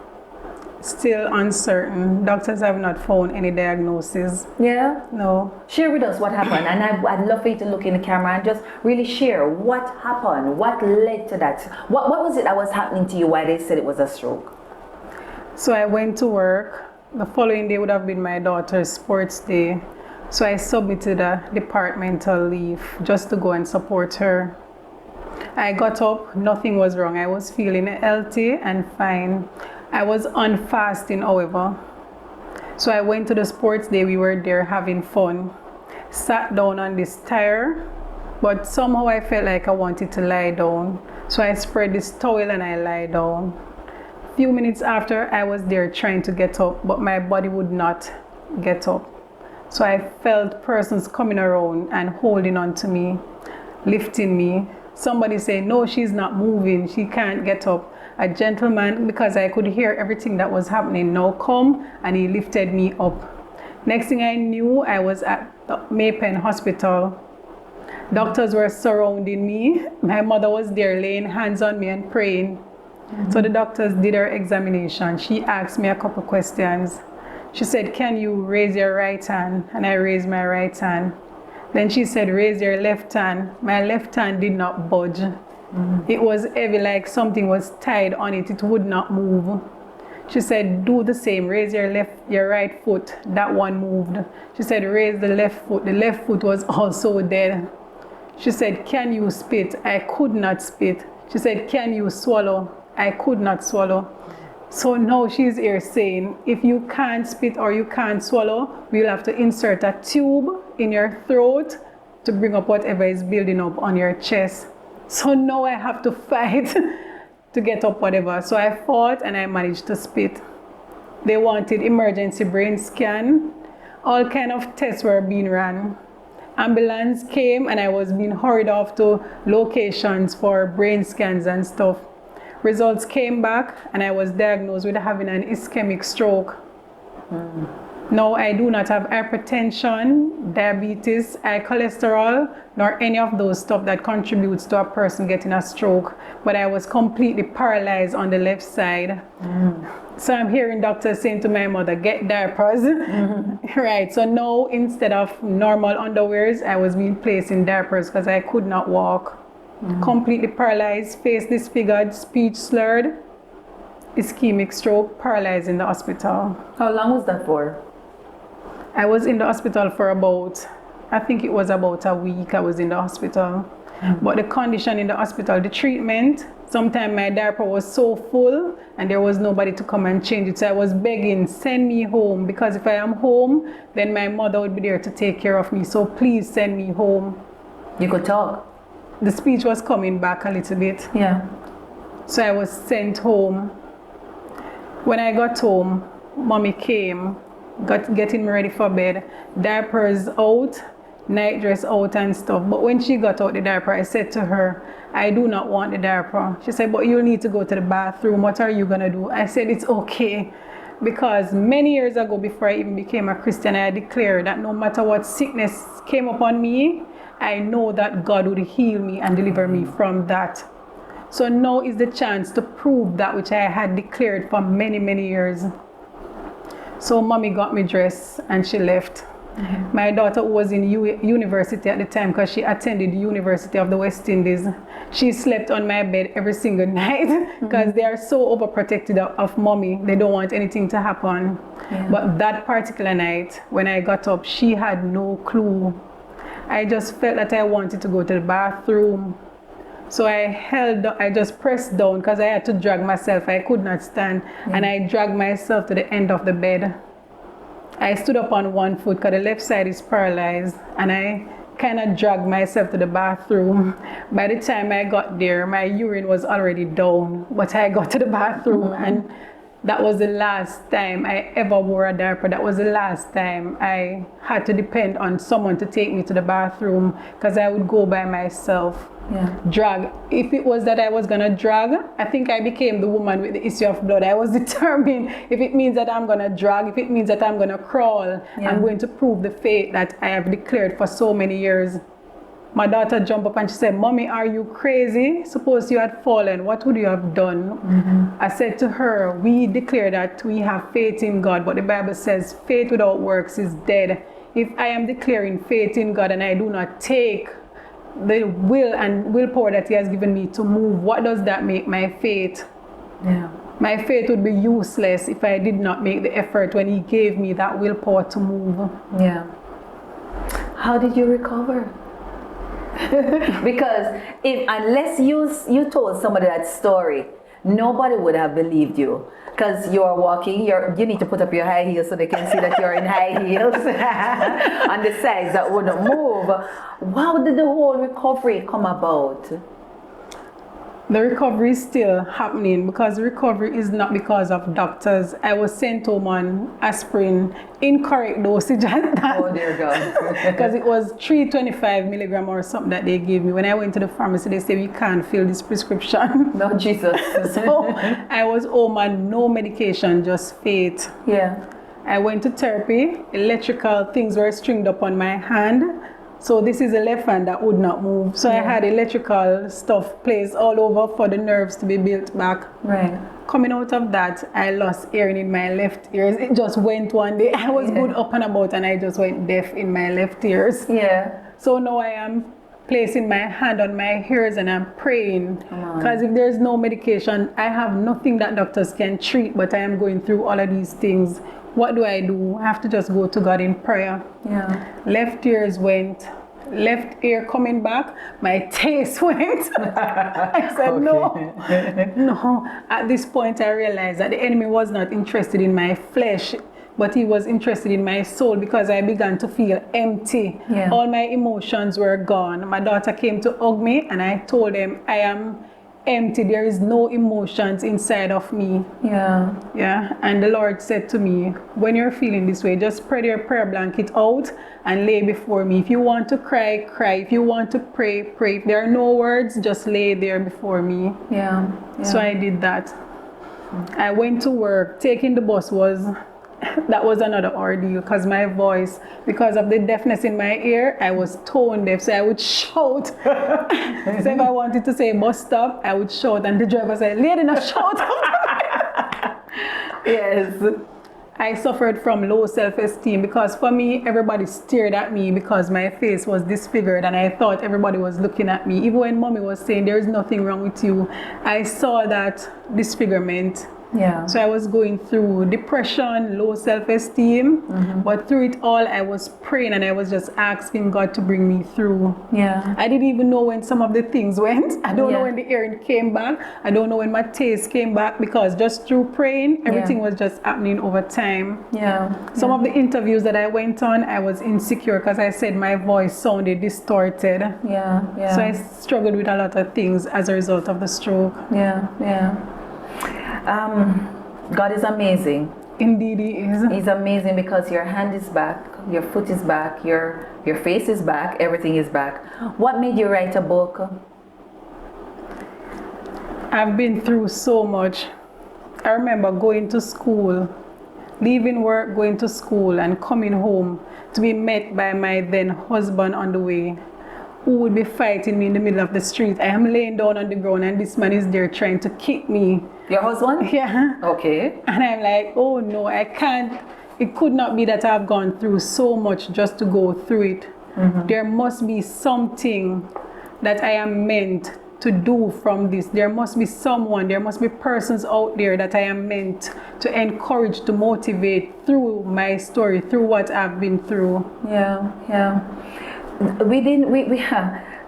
Still uncertain. Doctors have not found any diagnosis. Yeah? No. Share with us what happened, and I'd love for you to look in the camera and just really share what happened, what led to that. What was it that was happening to you, why they said it was a stroke? So I went to work. The following day would have been my daughter's sports day. So I submitted a departmental leave just to go and support her. I got up, nothing was wrong. I was feeling healthy and fine. I was on fasting, however. So I went to the sports day, we were there having fun. Sat down on this tire, but somehow I felt like I wanted to lie down. So I spread this towel and I lie down. A few minutes after, I was there trying to get up, but my body would not get up. So I felt persons coming around and holding on to me, lifting me. Somebody said, no, she's not moving, she can't get up. A gentleman, because I could hear everything that was happening, now come and he lifted me up. Next thing I knew, I was at the Maypen Hospital. Doctors were surrounding me. My mother was there laying hands on me and praying. So the doctors did her examination. She asked me a couple questions. She said, can you raise your right hand? And I raised my right hand. Then she said, raise your left hand. My left hand did not budge. It was heavy, like something was tied on it. It would not move. She said, do the same. Raise your right foot. That one moved. She said, raise the left foot. The left foot was also dead. She said, can you spit? I could not spit. She said, can you swallow? I could not swallow. So now she's here saying, if you can't spit or you can't swallow, we'll have to insert a tube in your throat to bring up whatever is building up on your chest. So now I have to fight to get up whatever. So I fought and I managed to spit. They wanted emergency brain scan. All kind of tests were being run. Ambulance came and I was being hurried off to locations for brain scans and stuff. Results came back and I was diagnosed with having an ischemic stroke. Now I do not have hypertension, diabetes, high cholesterol, nor any of those stuff that contributes to a person getting a stroke. But I was completely paralyzed on the left side. So I'm hearing doctors saying to my mother, get diapers. Right, so now instead of normal underwears, I was being placed in diapers because I could not walk. Completely paralyzed, face disfigured, speech slurred, ischemic stroke, paralyzed in the hospital. How long was that for? I was in the hospital for I think it was about a week I was in the hospital. But the condition in the hospital, the treatment, sometimes my diaper was so full and there was nobody to come and change it. So I was begging, send me home, because if I am home, then my mother would be there to take care of me. So please send me home. You could talk? The speech was coming back a little bit. Yeah. So I was sent home. When I got home, mommy came, getting me ready for bed, diapers out, night dress out and stuff. But when she got out the diaper, I said to her, I do not want the diaper. She said, but you'll need to go to the bathroom. What are you gonna do? I said, it's okay. Because many years ago, before I even became a Christian, I declared that no matter what sickness came upon me, I know that God would heal me and deliver me from that. So now is the chance to prove that which I had declared for many, many years. So mommy got me dressed and she left. My daughter was in university at the time because she attended the University of the West Indies. She slept on my bed every single night because they are so overprotected of mommy. They don't want anything to happen. But that particular night, when I got up, she had no clue. I just felt that I wanted to go to the bathroom. So I just pressed down because I had to drag myself. I could not stand. And I dragged myself to the end of the bed. I stood up on one foot because the left side is paralyzed. And I kind of dragged myself to the bathroom. By the time I got there, my urine was already down. But I got to the bathroom and that was the last time I ever wore a diaper. That was the last time I had to depend on someone to take me to the bathroom because I would go by myself. Drag. If it was that I was gonna drag, I think I became the woman with the issue of blood. I was determined, if it means that I'm gonna drag, if it means that I'm gonna crawl, I'm going to prove the faith that I have declared for so many years. My daughter jumped up and she said, "Mommy, are you crazy? Suppose you had fallen, what would you have done?" I said to her, "We declare that we have faith in God, but the Bible says faith without works is dead. If I am declaring faith in God and I do not take the will and willpower that He has given me to move, what does that make my faith? Yeah. My faith would be useless if I did not make the effort when He gave me that willpower to move." Yeah. How did you recover? Because unless you told somebody that story, nobody would have believed you. Because you are walking, you need to put up your high heels so they can see that you're in high heels on the sides that wouldn't move. How did the whole recovery come about? The recovery is still happening, because the recovery is not because of doctors. I was sent home on aspirin, incorrect dosage at that. Oh dear God. Because it was 325 milligram or something that they gave me. When I went to the pharmacy, they said, "You can't fill this prescription." No, Jesus. So I was home on no medication, just faith. Yeah. I went to therapy. Electrical things were stringed up on my hand. So this is a left hand that would not move. So I had electrical stuff placed all over for the nerves to be built back. Right. Coming out of that, I lost hearing in my left ears. It just went one day. I was good up and about and I just went deaf in my left ears. Yeah. So now I am placing my hand on my ears and I'm praying. Because if there's no medication, I have nothing that doctors can treat, but I am going through all of these things. What do? I have to just go to God in prayer. Yeah. Left ears went. Left ear coming back, my taste went. I said, no. At this point, I realized that the enemy was not interested in my flesh, but he was interested in my soul, because I began to feel empty. Yeah. All my emotions were gone. My daughter came to hug me, and I told them, I am empty. There is no emotions inside of me. Yeah. Yeah. And the Lord said to me, when you're feeling this way, just spread your prayer blanket out and lay before me. If you want to cry, cry. If you want to pray, pray. If there are no words, just lay there before me. Yeah. So I did that. I went to work. Taking the bus that was another ordeal, because my voice, because of the deafness in my ear, I was tone deaf, so I would shout. So if I wanted to say bus stop, I would shout, and the driver said, "Lady, no shout." Yes. I suffered from low self-esteem, because for me, everybody stared at me because my face was disfigured, and I thought everybody was looking at me. Even when mommy was saying, "There is nothing wrong with you," I saw that disfigurement. Yeah. So I was going through depression, low self-esteem, but through it all, I was praying and I was just asking God to bring me through. Yeah. I didn't even know when some of the things went. I don't know when the hearing came back. I don't know when my taste came back, because just through praying, everything was just happening over time. Yeah. Some of the interviews that I went on, I was insecure because I said my voice sounded distorted. Yeah. Yeah. So I struggled with a lot of things as a result of the stroke. Yeah. Yeah. God is amazing. Indeed, He is. He's amazing, because your hand is back, your foot is back, your face is back, everything is back. What made you write a book? I've been through so much. I remember going to school, leaving work, going to school, and coming home to be met by my then husband on the way, who would be fighting me in the middle of the street. I am laying down on the ground and this man is there trying to kick me. Your husband? Yeah. Okay. And I'm like, oh no, I can't. It could not be that I've gone through so much just to go through it. There must be something that I am meant to do from this. There must be someone, there must be persons out there that I am meant to encourage, to motivate through my story, through what I've been through. Yeah. Yeah.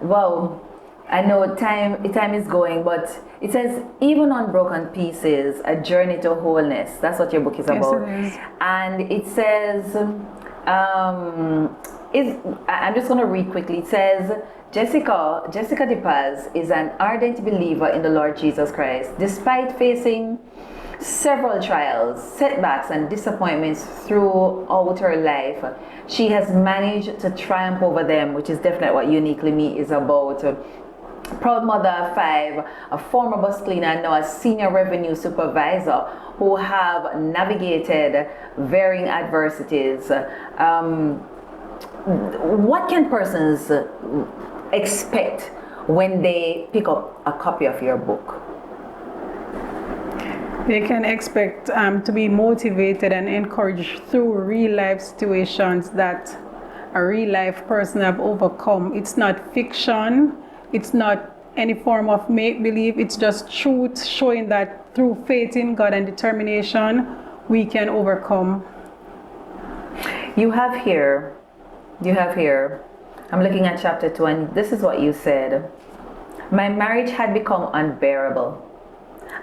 Wow. I know time is going, but it says, even on broken pieces, a journey to wholeness. That's what your book is about. Yes, it is. And it says, I'm just going to read quickly. It says, Jahseca Depass is an ardent believer in the Lord Jesus Christ. Despite facing several trials, setbacks, and disappointments throughout her life, she has managed to triumph over them, which is definitely what Uniquely Me is about. Proud mother of 5, a former bus cleaner and now a senior revenue supervisor, who have navigated varying adversities. What can persons expect when they pick up a copy of your book? They can expect to be motivated and encouraged through real life situations that a real life person have overcome. It's not fiction, it's not any form of make-believe, it's just truth showing that through faith in God and determination, we can overcome. You have here, I'm looking at chapter 2, and this is what you said. My marriage had become unbearable.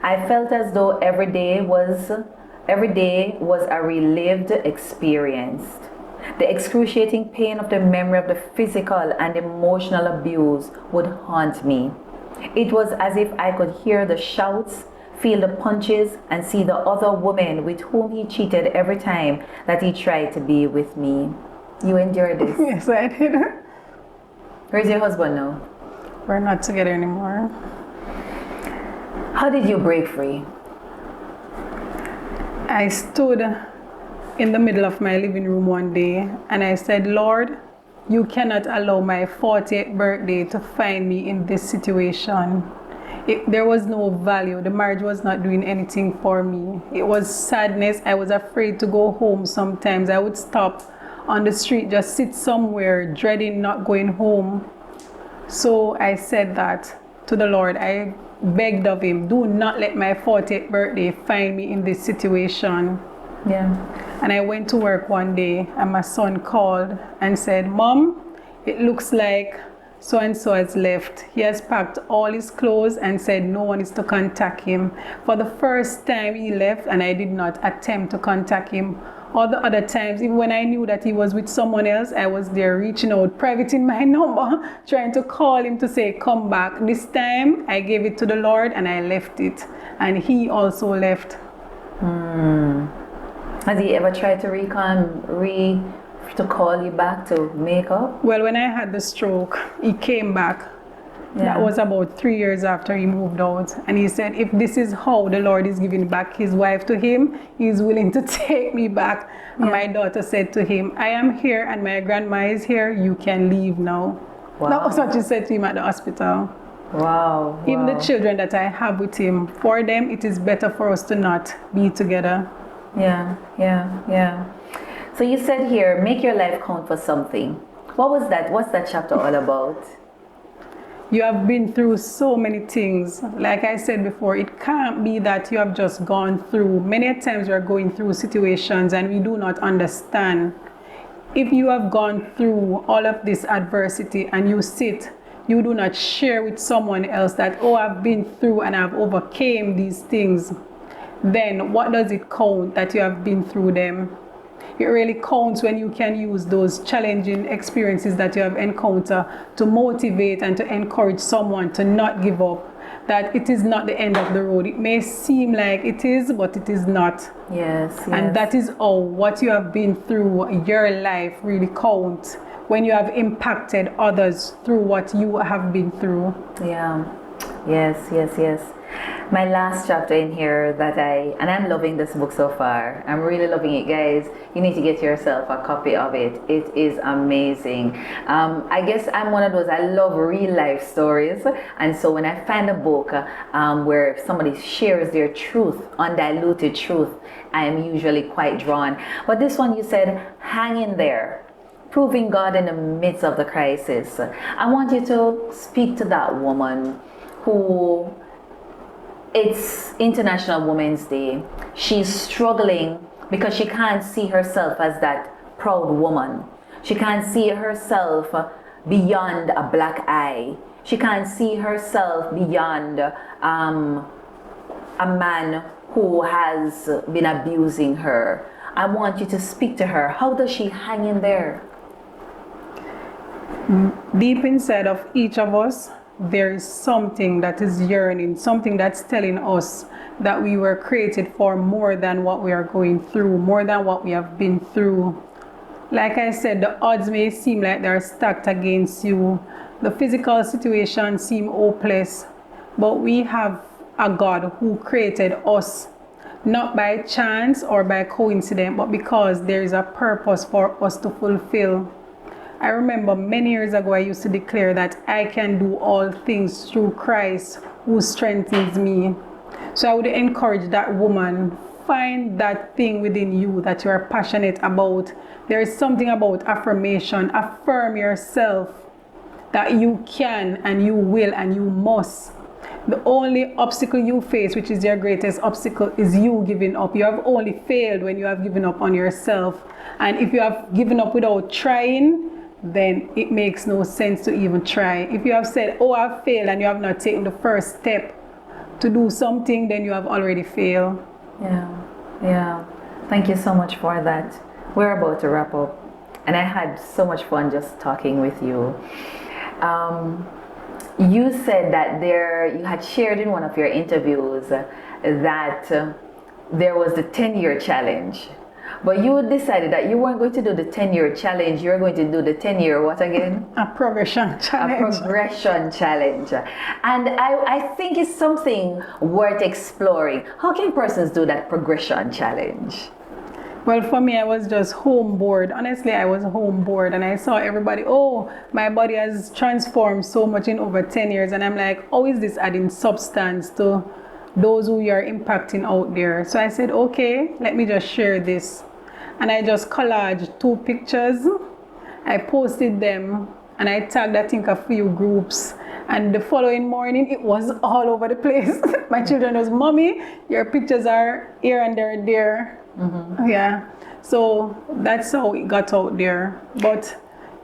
I felt as though every day was a relived experience. The excruciating pain of the memory of the physical and emotional abuse would haunt me. It was as if I could hear the shouts, feel the punches, and see the other woman with whom he cheated every time that he tried to be with me. You endured this? Yes, I did. Where's your husband now? We're not together anymore. How did you break free? I stood in the middle of my living room one day and I said, Lord, you cannot allow my 40th birthday to find me in this situation. There was no value. The marriage was not doing anything for me. It was sadness. I was afraid to go home sometimes. I would stop on the street, just sit somewhere, dreading not going home. So I said that to the Lord. I begged of him, do not let my 40th birthday find me in this situation. Yeah. And I went to work one day and my son called and said, Mom, it looks like so-and-so has left. He has packed all his clothes and said no one is to contact him. For the first time he left and I did not attempt to contact him. All the other times, even when I knew that he was with someone else, I was there reaching out, privating my number, trying to call him to say, come back. This time, I gave it to the Lord and I left it. And he also left. Has he ever tried to call you back to make up? Well, when I had the stroke, he came back. Yeah. That was about 3 years after he moved out. And he said, if this is how the Lord is giving back his wife to him, he's willing to take me back. Yeah. And my daughter said to him, I am here and my grandma is here. You can leave now. Wow. That was what she said to him at the hospital. Wow. Even the children that I have with him, for them, it is better for us to not be together. Yeah. So you said here, make your life count for something. What was that? What's that chapter all about? You have been through so many things. Like I said before, it can't be that you have just gone through. Many times we are going through situations and we do not understand. If you have gone through all of this adversity and you sit, you do not share with someone else that, oh, I've been through and I've overcame these things, then what does it count that you have been through them? It really counts when you can use those challenging experiences that you have encountered to motivate and to encourage someone to not give up, that it is not the end of the road. It may seem like it is, but it is not. Yes. And that is how what you have been through, your life really counts when you have impacted others through what you have been through. Yeah. Yes. My last chapter in here and I'm loving this book so far. I'm really loving it, guys. You need to get yourself a copy of it. It is amazing. I guess I'm one of those, I love real life stories. And so when I find a book where somebody shares their truth, undiluted truth, I am usually quite drawn. But this one, you said, hang in there. Proving God in the midst of the crisis. I want you to speak to that woman who, it's International Women's Day. She's struggling because she can't see herself as that proud woman. She can't see herself beyond a black eye. She can't see herself beyond a man who has been abusing her. I want you to speak to her. How does she hang in there? Deep inside of each of us, there is something that is yearning, something that's telling us that we were created for more than what we are going through, more than what we have been through. Like I said, the odds may seem like they're stacked against you. The physical situation seems hopeless, but we have a God who created us, not by chance or by coincidence, but because there is a purpose for us to fulfill. I remember many years ago I used to declare that I can do all things through Christ who strengthens me. So I would encourage that woman, find that thing within you that you are passionate about. There is something about affirmation. Affirm yourself that you can and you will and you must. The only obstacle you face, which is your greatest obstacle, is you giving up. You have only failed when you have given up on yourself. And if you have given up without trying, then it makes no sense to even try. If you have said, oh, I've failed, and you have not taken the first step to do something, then you have already failed. Yeah. Thank you so much for that. We're about to wrap up. And I had so much fun just talking with you. You said that you had shared in one of your interviews that there was the 10-year challenge. But you decided that you weren't going to do the 10-year challenge. You were going to do the 10-year what again? A progression challenge. A progression challenge. And I think it's something worth exploring. How can persons do that progression challenge? Well, for me, I was just home bored. Honestly, I was home bored, and I saw everybody, oh, my body has transformed so much in over 10 years. And I'm like, how is this adding substance to those who you are impacting out there? So I said, okay, let me just share this. And I just collaged 2 pictures. I posted them, and I tagged, I think, a few groups. And the following morning, it was all over the place. My children was, Mommy, your pictures are here and there. Mm-hmm. Yeah, so that's how it got out there. But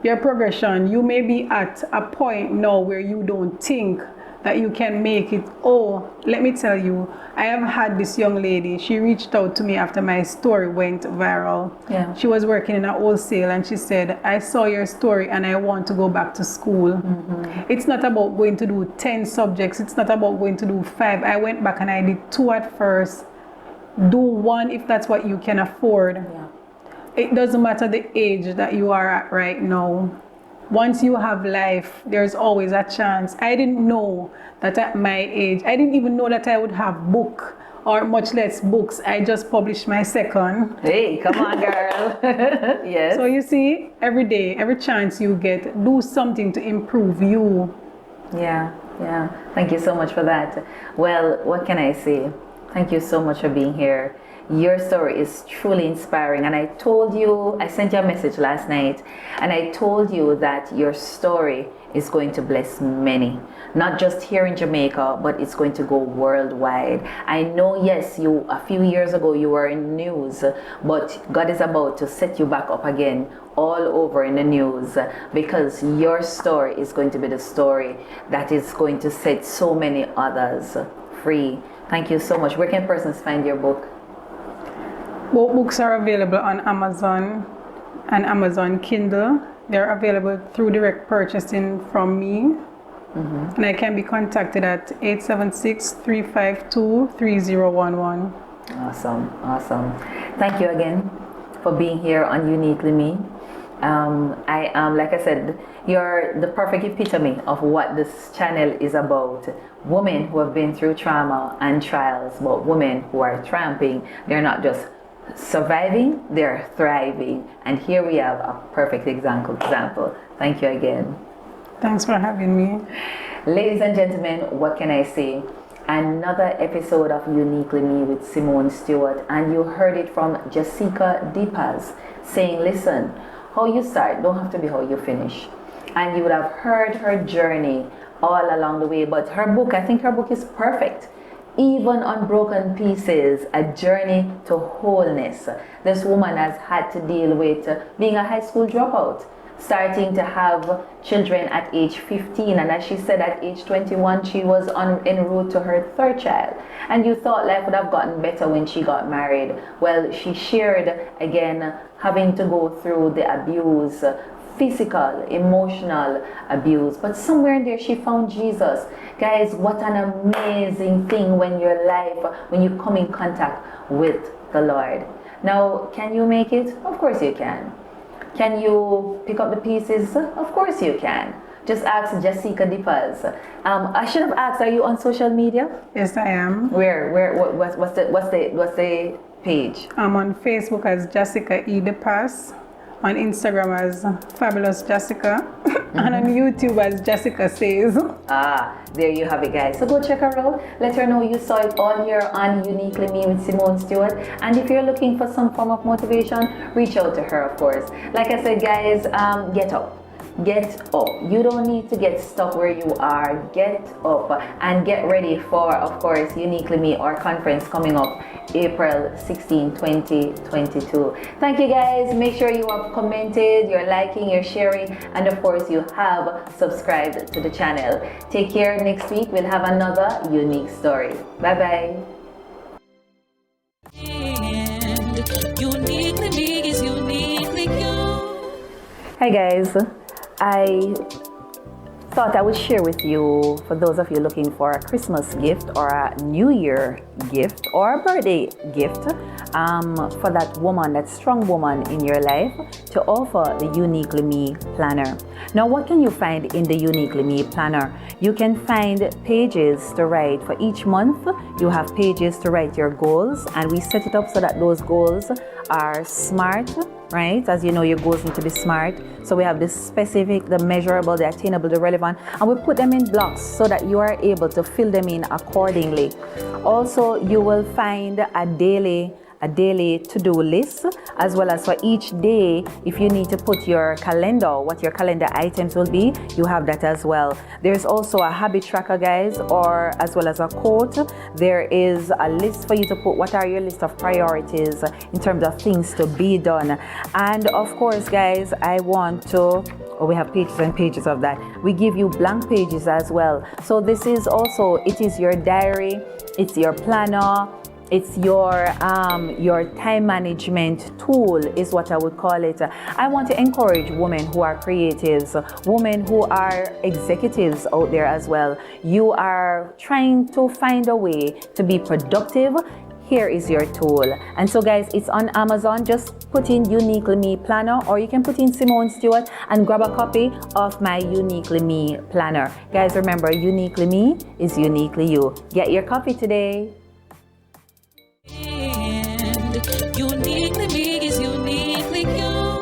your progression, you may be at a point now where you don't think that you can make it. Oh, let me tell you, I have had this young lady, she reached out to me after my story went viral. Yeah. She was working in a wholesale, and she said, I saw your story and I want to go back to school. Mm-hmm. It's not about going to do 10 subjects, it's not about going to do 5. I went back and I did 2 at first. Do 1 if that's what you can afford. Yeah. It doesn't matter the age that you are at right now. Once you have life, there's always a chance. I didn't know that at my age, I didn't even know that I would have book or much less books. I just published my 2nd. Hey, come on, girl. Yes. So you see, every day, every chance you get, do something to improve you. Yeah. Thank you so much for that. Well, what can I say? Thank you so much for being here. Your story is truly inspiring, and I sent you a message last night, and I told you that your story is going to bless many, not just here in Jamaica, but it's going to go worldwide. I know, yes, a few years ago you were in news, but God is about to set you back up again all over in the news, because your story is going to be the story that is going to set so many others free. Thank you so much. Where can persons find your book? Both books are available on Amazon and Amazon Kindle. They're available through direct purchasing from me. Mm-hmm. And I can be contacted at 876-352-3011. Awesome. Thank you again for being here on Uniquely Me. I am, like I said, you're the perfect epitome of what this channel is about. Women who have been through trauma and trials, but women who are triumphing. They're not just surviving, they're thriving. And here we have a perfect example. Thank you again. Thanks for having me. Ladies and gentlemen, what can I say? Another episode of Uniquely Me with Simone Stewart, and you heard it from Jahseca Depass saying, listen, how you start don't have to be how you finish. And you would have heard her journey all along the way, but her book, I think her book is perfect. Even on Broken Pieces, a journey to wholeness. This woman has had to deal with being a high school dropout, starting to have children at age 15, and as she said, at age 21 she was en route to her 3rd child. And you thought life would have gotten better when she got married. Well, she shared again having to go through the abuse, physical, emotional abuse, but somewhere in there she found Jesus. Guys, what an amazing thing when you come in contact with the Lord. Now, can you make it? Of course you can. Can you pick up the pieces? Of course you can. Just ask Jahseca Depass. I should have asked, are you on social media? Yes, I am. What's the page? I'm on Facebook as Jahseca E. Depass. on Instagram as Fabulous Jahseca and on YouTube as Jahseca Says. There you have it, guys. So go check her out. Let her know you saw it all here on Uniquely Me with Simone Stewart. And if you're looking for some form of motivation, reach out to her, of course. Like I said, guys, get up. Get up. You don't need to get stuck where you are. Get up and get ready for, of course, Uniquely Me, our conference coming up April 16, 2022. Thank you, guys. Make sure you have commented, you're liking, you're sharing, and of course you have subscribed to the channel. Take care. Next week we'll have another unique story. Bye bye. And uniquely me is uniquely you. Hi guys, I thought I would share with you, for those of you looking for a Christmas gift or a New Year gift or a birthday gift, for that woman, that strong woman in your life, to offer the Uniquely Me Planner. Now, what can you find in the Uniquely Me Planner? You can find pages to write for each month. You have pages to write your goals, and we set it up so that those goals are smart, right? As you know, your goals need to be smart. So we have the specific, the measurable, the attainable, the relevant, and we put them in blocks so that you are able to fill them in accordingly. Also, you will find a daily to-do list, as well as for each day, if you need to put your calendar, what your calendar items will be, you have that as well. There's also a habit tracker, guys, or as well as a quote. There is a list for you to put what are your list of priorities in terms of things to be done. And of course, guys, we have pages and pages of that. We give you blank pages as well. So this is also, it is your diary, it's your planner, it's your time management tool is what I would call it. I want to encourage women who are creatives, women who are executives out there as well. You are trying to find a way to be productive. Here is your tool. And so guys, it's on Amazon. Just put in Uniquely Me Planner, or you can put in Simone Stewart and grab a copy of my Uniquely Me Planner. Guys, remember, Uniquely Me is uniquely you. Get your copy today. And uniquely me is uniquely you.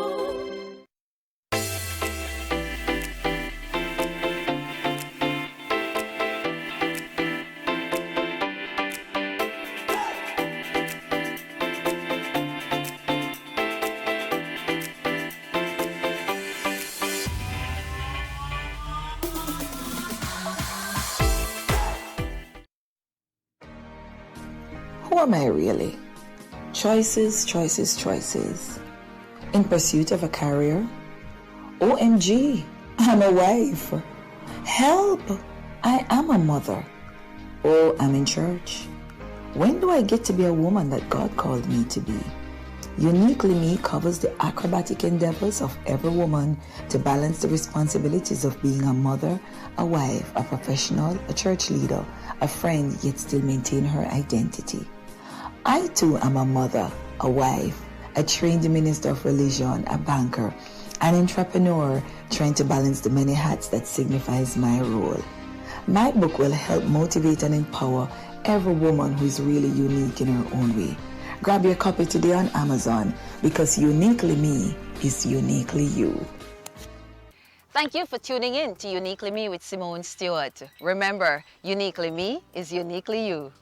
Who am I really? Choices, choices, choices. In pursuit of a career? OMG, I'm a wife. Help, I am a mother. Oh, I'm in church. When do I get to be a woman that God called me to be? Uniquely Me covers the acrobatic endeavors of every woman to balance the responsibilities of being a mother, a wife, a professional, a church leader, a friend, yet still maintain her identity. I too am a mother, a wife, a trained minister of religion, a banker, an entrepreneur trying to balance the many hats that signifies my role. My book will help motivate and empower every woman who is really unique in her own way. Grab your copy today on Amazon, because Uniquely Me is uniquely you. Thank you for tuning in to Uniquely Me with Simone Stewart. Remember, Uniquely Me is uniquely you.